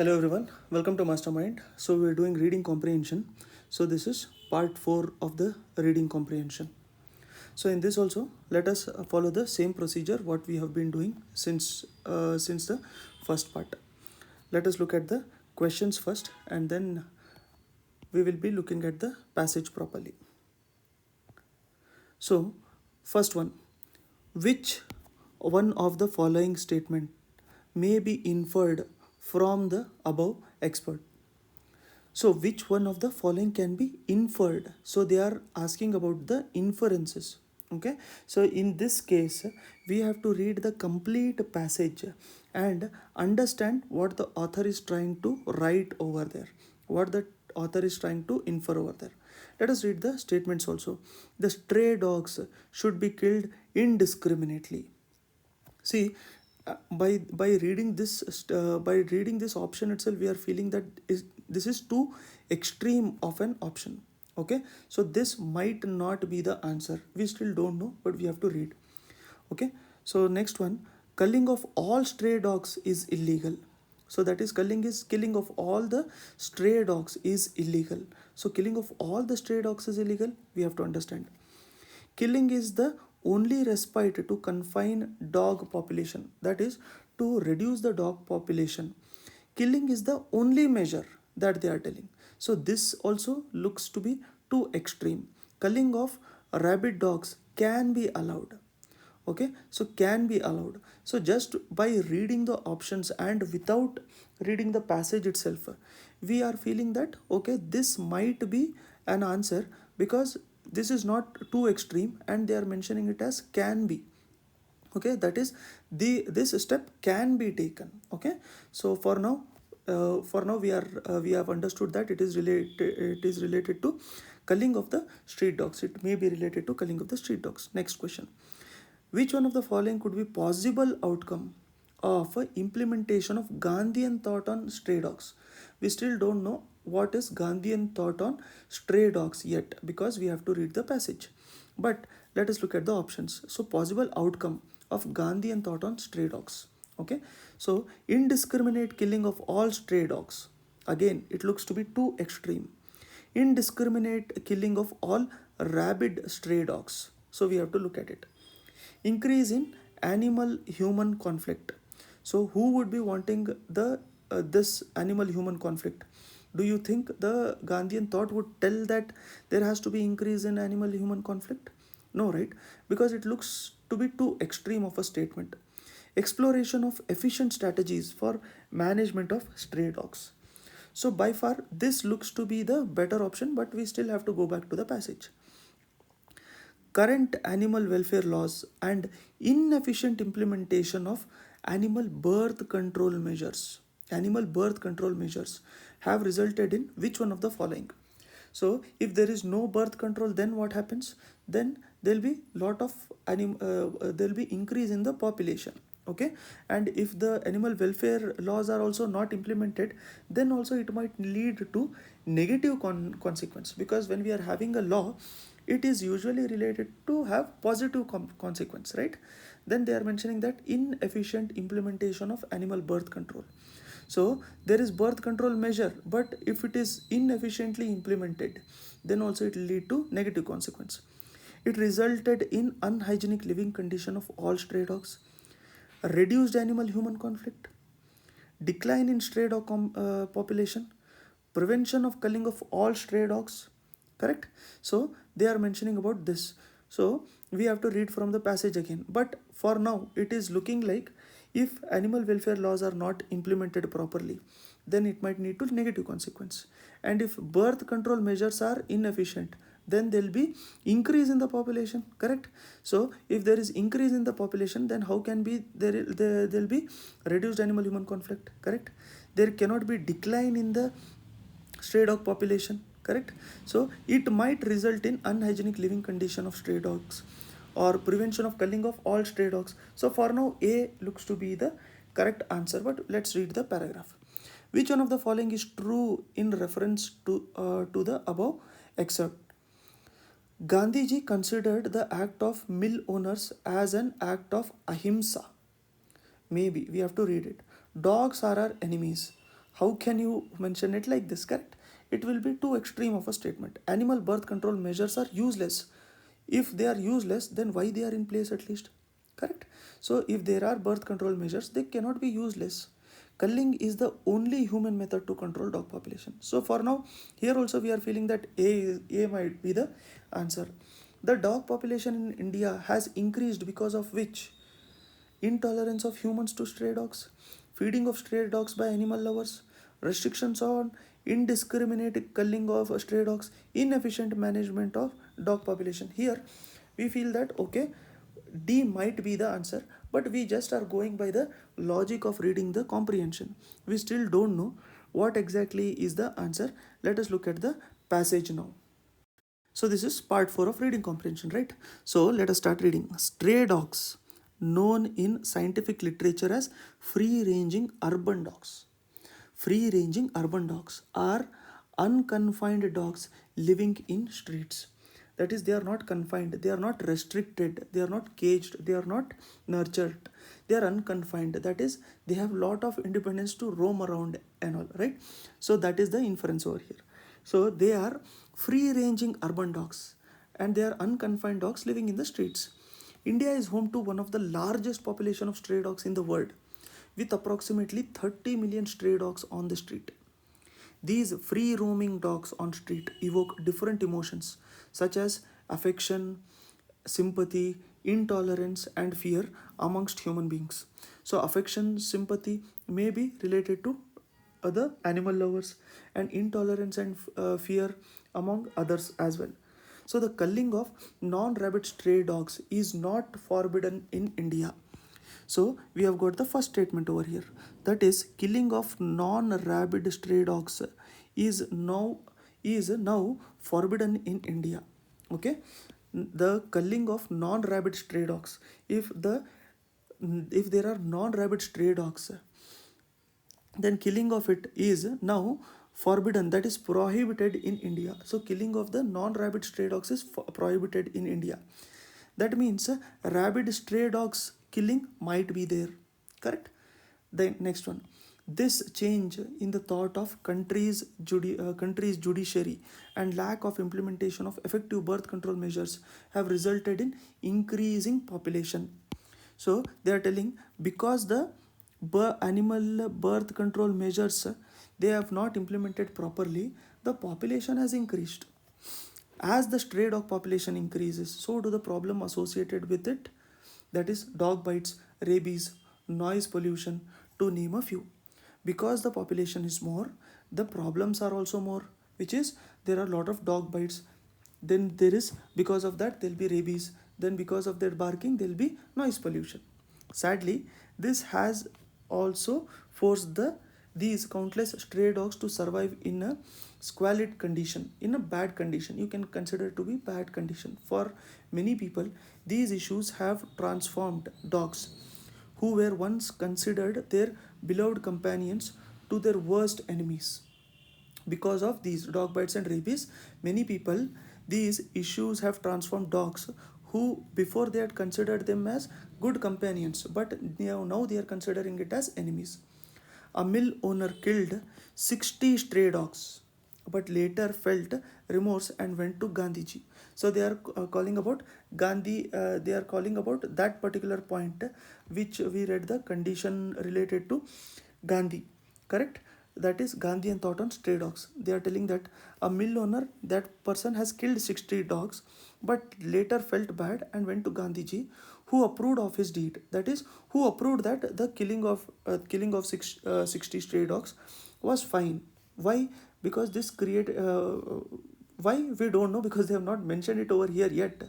Hello everyone, welcome to Mastermind. So we're doing reading comprehension. So this is part 4 of the reading comprehension. So in this also, let us follow the same procedure what we have been doing since the first part. Let us look at the questions first, and then we will be looking at the passage properly. So first one, which one of the following statement may be inferred from the above expert? So, which one of the following can be inferred? So, they are asking about the inferences. Okay, so in this case, we have to read the complete passage and understand what the author is trying to write over there, what the author is trying to infer over there. Let us read the statements also. The stray dogs should be killed indiscriminately. See, by reading this option itself, we are feeling that this is too extreme of an option. Okay, so this might not be the answer. We still don't know, but we have to read. Okay, so next one, culling of all stray dogs is illegal. So that is killing of all the stray dogs is illegal. So killing of all the stray dogs is illegal. We have to understand. Killing is the only respite to confine dog population, that is, to reduce the dog population. Killing is the only measure that they are telling. So this also looks to be too extreme. Culling of rabid dogs can be allowed. Okay, so can be allowed. So just by reading the options and without reading the passage itself, we are feeling that okay, this might be an answer, because this is not too extreme and they are mentioning it as can be. Okay, that is, this step can be taken. Okay, so for now, we have understood that it is related to culling of the street dogs. It may be related to culling of the street dogs. Next question, which one of the following could be possible outcome of implementation of Gandhian thought on stray dogs? We still don't know what is Gandhian thought on stray dogs yet, because we have to read the passage. But let us look at the options. So possible outcome of Gandhian thought on stray dogs. Okay, so indiscriminate killing of all stray dogs. Again, it looks to be too extreme. Indiscriminate killing of all rabid stray dogs. So we have to look at it. Increase in animal human conflict. So who would be wanting the this animal human conflict? Do you think the Gandhian thought would tell that there has to be increase in animal human conflict? No, right? Because it looks to be too extreme of a statement. Exploration of efficient strategies for management of stray dogs. So by far this looks to be the better option, but we still have to go back to the passage. Current animal welfare laws and inefficient implementation of animal birth control measures have resulted in which one of the following? So if there is no birth control, then what happens? Then there'll be there'll be increase in the population. Okay, and if the animal welfare laws are also not implemented, then also it might lead to negative consequence, because when we are having a law, it is usually related to have positive consequence, right? Then they are mentioning that inefficient implementation of animal birth control. So there is birth control measure, but if it is inefficiently implemented, then also it will lead to negative consequence. It resulted in unhygienic living condition of all stray dogs, reduced animal human conflict, decline in stray dog population, prevention of culling of all stray dogs. Correct? So they are mentioning about this. So we have to read from the passage again. But for now, it is looking like if animal welfare laws are not implemented properly, then it might lead to negative consequence. And if birth control measures are inefficient, then there will be increase in the population. Correct? So if there is increase in the population, then how can be there will be reduced animal human conflict? Correct? There cannot be decline in the stray dog population. Correct? So it might result in unhygienic living condition of stray dogs or prevention of culling of all stray dogs. So for now, A looks to be the correct answer, but let's read the paragraph. Which one of the following is true in reference to the above excerpt? Gandhiji considered the act of mill owners as an act of ahimsa. Maybe we have to read it. Dogs are our enemies. How can you mention it like this? Correct? It will be too extreme of a statement. Animal birth control measures are useless. If they are useless, then why they are in place at least? Correct? So if there are birth control measures, they cannot be useless. Culling is the only human method to control dog population. So for now, here also we are feeling that A might be the answer. The dog population in India has increased because of which? Intolerance of humans to stray dogs, feeding of stray dogs by animal lovers, restrictions on indiscriminate culling of stray dogs, inefficient management of dog population. Here, we feel that okay, D might be the answer, but we just are going by the logic of reading the comprehension. We still don't know what exactly is the answer. Let us look at the passage now. So this is part 4 of reading comprehension, right? So let us start reading. Stray dogs, known in scientific literature as free-ranging urban dogs. Free-ranging urban dogs are unconfined dogs living in streets. That is, they are not confined, they are not restricted, they are not caged, they are not nurtured. They are unconfined. That is, they have lot of independence to roam around and all, right? So that is the inference over here. So they are free ranging urban dogs and they are unconfined dogs living in the streets. India is home to one of the largest population of stray dogs in the world, with approximately 30 million stray dogs on the street. These free roaming dogs on street evoke different emotions such as affection, sympathy, intolerance, and fear amongst human beings. So, affection, sympathy may be related to other animal lovers, and intolerance and fear among others as well. So, the culling of non rabid stray dogs is not forbidden in India. So we have got the first statement over here, that is killing of non-rabid stray dogs is now forbidden in India. Okay, the culling of non-rabid stray dogs. If there are non-rabid stray dogs, then killing of it is now forbidden, that is prohibited in India. So killing of the non-rabid stray dogs is prohibited in India. That means rabid stray dogs killing might be there. Correct? The next one. This change in the thought of country's judiciary and lack of implementation of effective birth control measures have resulted in increasing population. So they are telling, because the animal birth control measures they have not implemented properly, the population has increased. As the stray dog population increases, so do the problem associated with it, that is dog bites, rabies, noise pollution, to name a few. Because the population is more, the problems are also more, which is there are a lot of dog bites, then there is, because of that there'll be rabies, then because of their barking there'll be noise pollution. Sadly, this has also forced these countless stray dogs to survive in a squalid condition, in a bad condition. You can consider it to be bad condition. For many people, these issues have transformed dogs who were once considered their beloved companions to their worst enemies. Because of these dog bites and rabies, many people, these issues have transformed dogs who before they had considered them as good companions, but now they are considering it as enemies. A mill owner killed 60 stray dogs, but later felt remorse and went to Gandhiji. So they are calling about Gandhi, they are calling about that particular point which we read the condition related to Gandhi, correct? That is Gandhian thought on stray dogs. They are telling that a mill owner, that person has killed 60 dogs, but later felt bad and went to Gandhiji, who approved of his deed. That is, who approved that the killing of 60 stray dogs was fine. Why? Because this create why we don't know, because they have not mentioned it over here yet.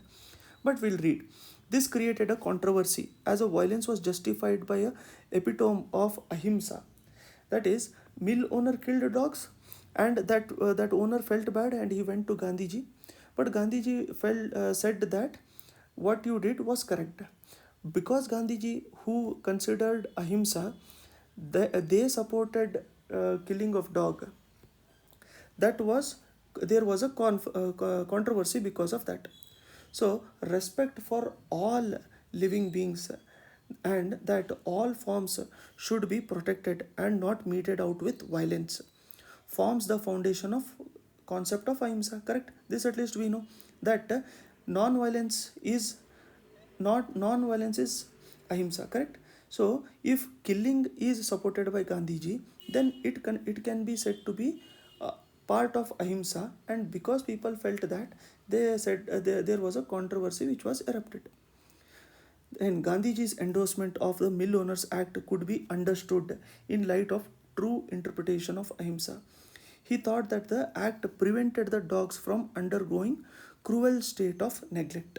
But we'll read. This created a controversy as a violence was justified by a epitome of ahimsa. That is, mill owner killed dogs, and that owner felt bad and he went to Gandhiji. But Gandhiji said that what you did was correct. Because Gandhiji, who considered ahimsa, they supported killing of dog. That was, there was a controversy because of that. So respect for all living beings and that all forms should be protected and not meted out with violence, forms the foundation of concept of ahimsa. Correct? This at least we know that non-violence is not non-violence is ahimsa. Correct? So if killing is supported by Gandhiji, then it can be said to be uh, part of ahimsa, and because people felt that, they said there was a controversy which was erupted. And Gandhiji's endorsement of the Mill Owners Act could be understood in light of true interpretation of ahimsa. He thought that the act prevented the dogs from undergoing cruel state of neglect.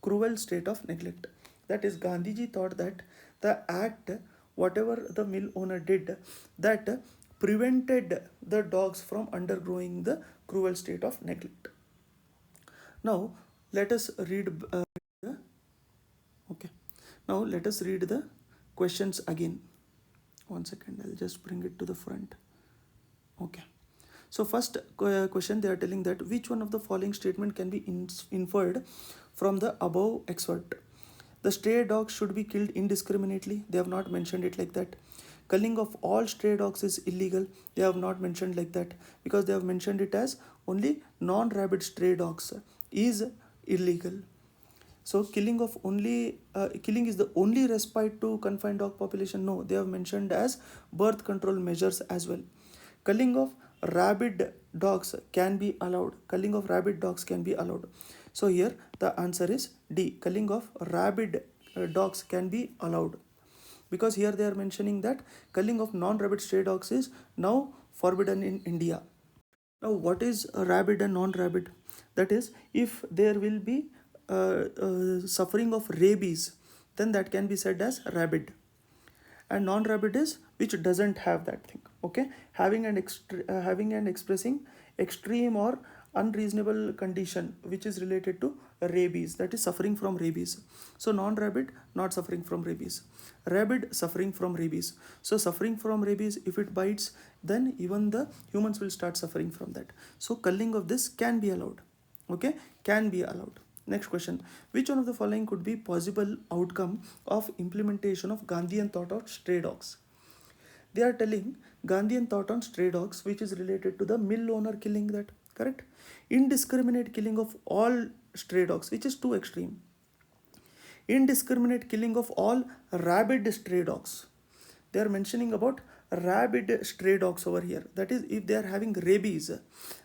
Cruel state of neglect. That is, Gandhiji thought that the act, whatever the mill owner did, that prevented the dogs from undergoing the cruel state of neglect. Now, let us read. Okay. Now let us read the questions again. One second, I'll just bring it to the front. Okay. So first question, they are telling that which one of the following statement can be inferred from the above excerpt. The stray dogs should be killed indiscriminately. They have not mentioned it like that. Culling of all stray dogs is illegal. They have not mentioned like that, because they have mentioned it as only non-rabid stray dogs is illegal. So killing is the only respite to confined dog population. No, they have mentioned as birth control measures as well. Culling of rabid dogs can be allowed. Culling of rabid dogs can be allowed. So here the answer is D. Culling of rabid dogs can be allowed, because here they are mentioning that culling of non-rabid stray dogs is now forbidden in India. Now, what is rabid and non-rabid? That is, if there will be suffering of rabies, then that can be said as rabid. And non-rabid is which doesn't have that thing. Okay, having and expressing extreme or unreasonable condition which is related to rabies, that is suffering from rabies. So non-rabid, not suffering from rabies. Rabid, suffering from rabies. So suffering from rabies, if it bites, then even the humans will start suffering from that. So culling of this can be allowed. Okay, can be allowed. Next question, which one of the following could be possible outcome of implementation of Gandhian thought of stray dogs? They are telling Gandhian thought on stray dogs, which is related to the mill owner killing that. Correct? Indiscriminate killing of all stray dogs, which is too extreme. Indiscriminate killing of all rabid stray dogs. They are mentioning about rabid stray dogs over here. That is, if they are having rabies,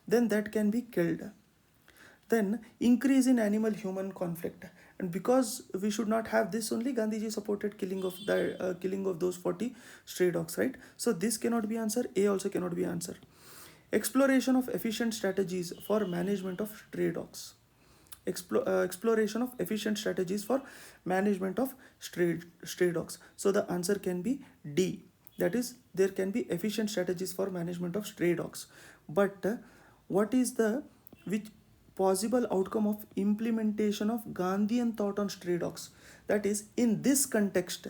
then that can be killed. Then increase in animal human conflict, and because we should not have this, only Gandhiji supported killing of those 40 stray dogs, right? So this cannot be answer. A also cannot be answer. Exploration of efficient strategies for management of stray dogs. Exploration of efficient strategies for management of stray dogs. So the answer can be D. That is, there can be efficient strategies for management of stray dogs. But what is the which possible outcome of implementation of Gandhian thought on stray dogs? That is, in this context,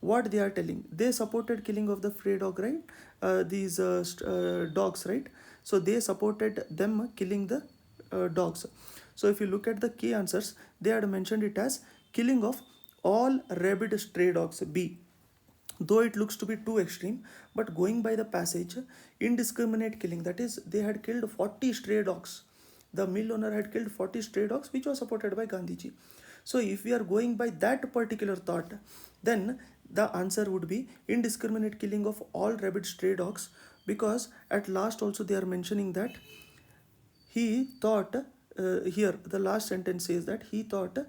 what they are telling, they supported killing of the stray dog, right? These dogs, right? So they supported them killing the dogs. So if you look at the key answers, they had mentioned it as killing of all rabid stray dogs, B. Though it looks to be too extreme, but going by the passage, indiscriminate killing, that is, they had killed 40 stray dogs. The mill owner had killed 40 stray dogs, which was supported by Gandhiji. So if we are going by that particular thought, then the answer would be indiscriminate killing of all rabid stray dogs, because at last also they are mentioning that he thought, here the last sentence says that he thought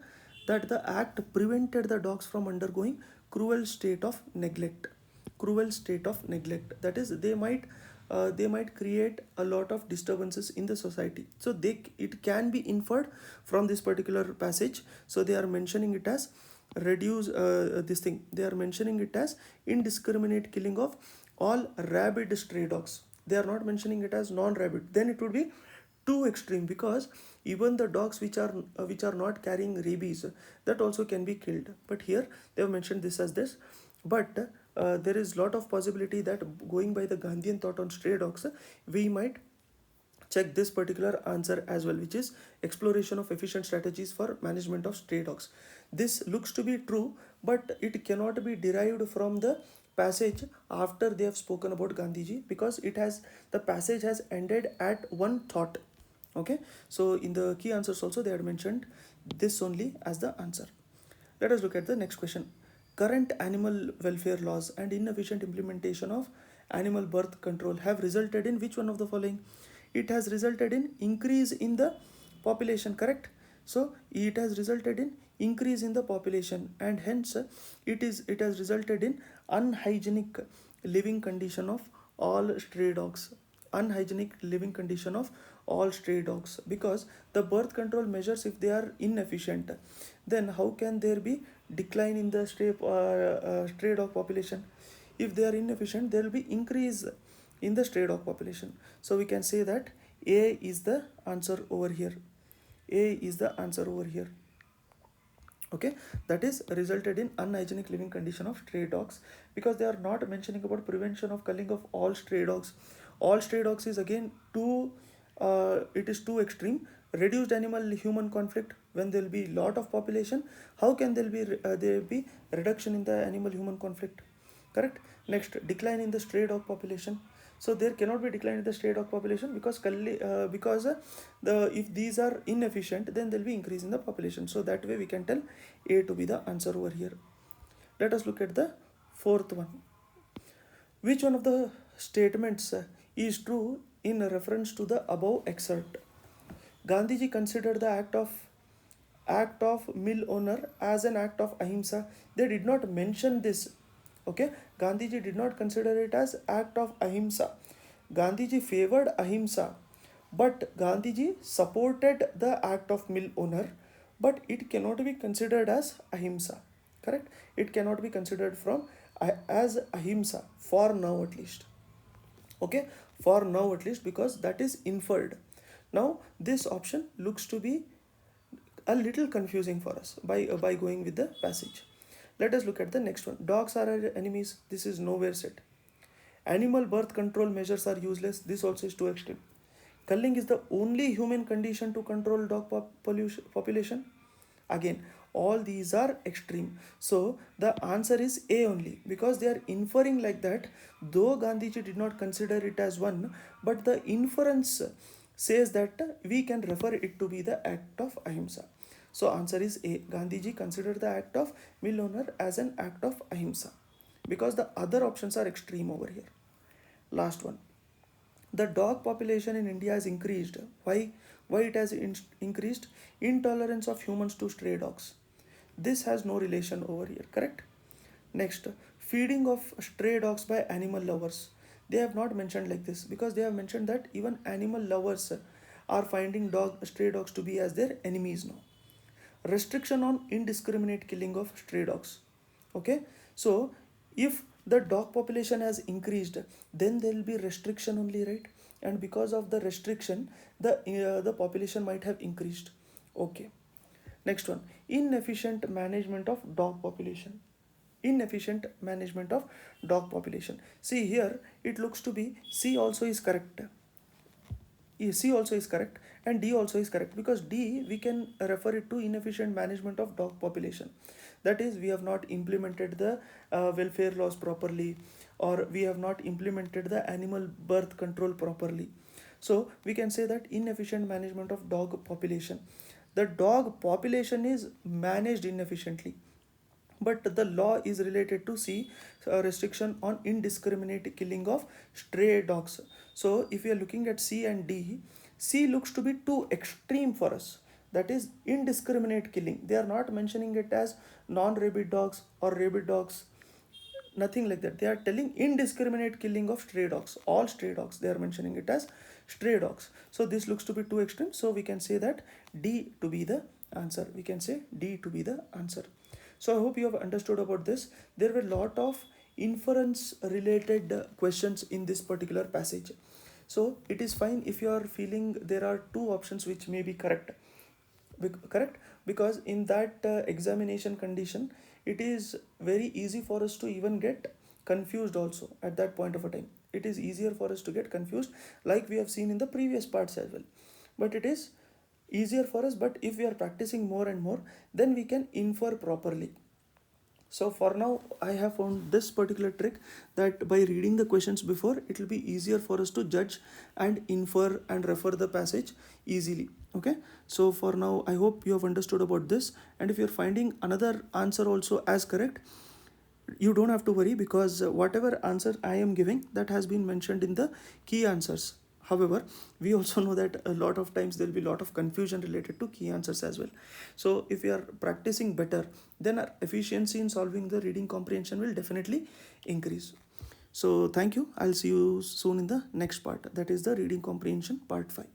that the act prevented the dogs from undergoing cruel state of neglect. Cruel state of neglect, that is, they might create a lot of disturbances in the society. So it can be inferred from this particular passage. So they are mentioning it as reduce this thing, they are mentioning it as indiscriminate killing of all rabid stray dogs. They are not mentioning it as non-rabid. Then it would be too extreme, because even the dogs which are not carrying rabies, that also can be killed. But here they have mentioned this as this. But there is lot of possibility that going by the Gandhian thought on stray dogs, we might check this particular answer as well, which is exploration of efficient strategies for management of stray dogs. This looks to be true, but it cannot be derived from the passage after they have spoken about Gandhiji, because the passage has ended at one thought. Okay, so in the key answers also they had mentioned this only as the answer. Let us look at the next question. Current animal welfare laws and inefficient implementation of animal birth control have resulted in which one of the following? It has resulted in increase in the population, correct? So it has resulted in increase in the population, and hence it has resulted in unhygienic living condition of all stray dogs. Unhygienic living condition of all stray dogs, because the birth control measures, if they are inefficient, then how can there be decline in the stray dog population? If they are inefficient, there will be increase in the stray dog population. So we can say that A is the answer over here. A is the answer over here. Okay, that is resulted in unhygienic living condition of stray dogs, because they are not mentioning about prevention of culling of all stray dogs. All stray dogs is again too, it is too extreme. Reduced animal human conflict, when there will be lot of population, how can there be reduction in the animal human conflict? Correct. Next, decline in the stray dog population. So there cannot be decline in the stray dog population, because the if these are inefficient, then there will be increase in the population. So that way we can tell A to be the answer over here. Let us look at the fourth one. Which one of the statements is true in reference to the above excerpt? Gandhiji considered the act of mill owner as an act of ahimsa. They did not mention this. Okay, Gandhiji did not consider it as act of ahimsa. Gandhiji favored ahimsa, but Gandhiji supported the act of mill owner, but it cannot be considered as ahimsa. Correct? It cannot be considered as ahimsa for now at least. Okay, for now at least, because that is inferred. Now this option looks to be a little confusing for us by going with the passage. Let us look at the next one. Dogs are our enemies. This is nowhere said. Animal birth control measures are useless. This also is too extreme. Culling is the only human condition to control dog population. Again, all these are extreme. So the answer is A only, because they are inferring like that. Though Gandhiji did not consider it as one, but the inference says that we can refer it to be the act of ahimsa. So answer is A. Gandhiji considered the act of mill owner as an act of ahimsa, because the other options are extreme over here. Last one. The dog population in India has increased. Why? Why it has increased? Intolerance of humans to stray dogs. This has no relation over here, correct? Next, feeding of stray dogs by animal lovers. They have not mentioned like this, because they have mentioned that even animal lovers are finding stray dogs to be as their enemies now. Restriction on indiscriminate killing of stray dogs. Okay, so if the dog population has increased, then there will be restriction only, right? And because of the restriction, the population might have increased. Okay, next one. Inefficient management of dog population. Inefficient management of dog population. See here, it looks to be C also is correct. C also is correct, and D also is correct, because D we can refer it to inefficient management of dog population. That is, we have not implemented the welfare laws properly, or we have not implemented the animal birth control properly. So we can say that inefficient management of dog population. The dog population is managed inefficiently, but the law is related to C, restriction on indiscriminate killing of stray dogs. So if we are looking at C and D, C looks to be too extreme for us. That is indiscriminate killing. They are not mentioning it as non-rabid dogs or rabid dogs. Nothing like that. They are telling indiscriminate killing of stray dogs. All stray dogs. They are mentioning it as stray dogs. So this looks to be too extreme. So we can say that D to be the answer. We can say D to be the answer. So I hope you have understood about this. There were a lot of inference related questions in this particular passage. So it is fine if you are feeling there are two options which may be correct. Correct, because in that examination condition, it is very easy for us to even get confused also at that point of a time. It is easier for us to get confused, like we have seen in the previous parts as well. But it is easier for us, but if we are practicing more and more, then we can infer properly. So for now, I have found this particular trick, that by reading the questions before, it will be easier for us to judge and infer and refer the passage easily. Okay, so for now, I hope you have understood about this. And if you're finding another answer also as correct, you don't have to worry, because whatever answer I am giving, that has been mentioned in the key answers. However, we also know that a lot of times there will be a lot of confusion related to key answers as well. So if we are practicing better, then our efficiency in solving the reading comprehension will definitely increase. So thank you. I'll see you soon in the next part, that is the reading comprehension part 5.